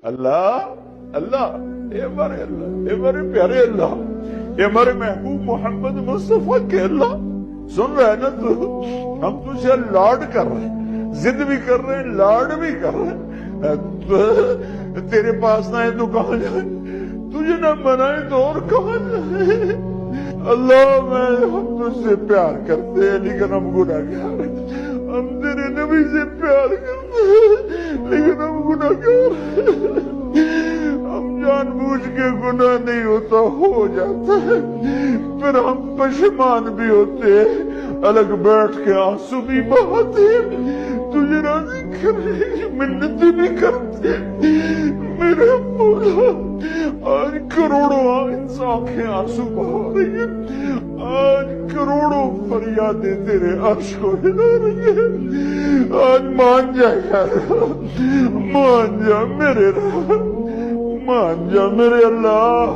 اللہ اللہ، اے ہمارے اللہ، اے ہمارے پیارے اللہ، اے ہمارے محبوب محمد مصطفیٰ کے اللہ، سن رہے ہیں نا تو؟ ہم تجھے لاڈ کر رہے ہیں، ضد بھی کر رہے ہیں، لاڈ بھی کر رہے ہیں۔ تیرے پاس نہ ہے تو کہاں جائیں، تجھے نہ منائے تو اور کہاں جائیں۔ اللہ ہم تجھ سے پیار کرتے ہیں لیکن ہم گناہگار ہیں، ہم تیرے نبی سے پیار کرتے ہیں لیکن ہم گناہگار ہیں، ہم جان بوجھ کے گناہ نہیں ہوتا ہو جاتا ہے، پھر ہم پشیمان بھی ہوتے ہیں، الگ بیٹھ کے آنسو بھی بہاتے ہیں، تجھے راضی کرنے کی منتیں بھی کرتے ہیں۔ میرے مولا آج کروڑوں آنکھیں آنسو بہا رہی ہیں، آج کروڑوں فریادیں تیرے عرش کو ہلا رہی ہیں، آج مان جا یار، مان جا میرے رب، مان جا میرے اللہ۔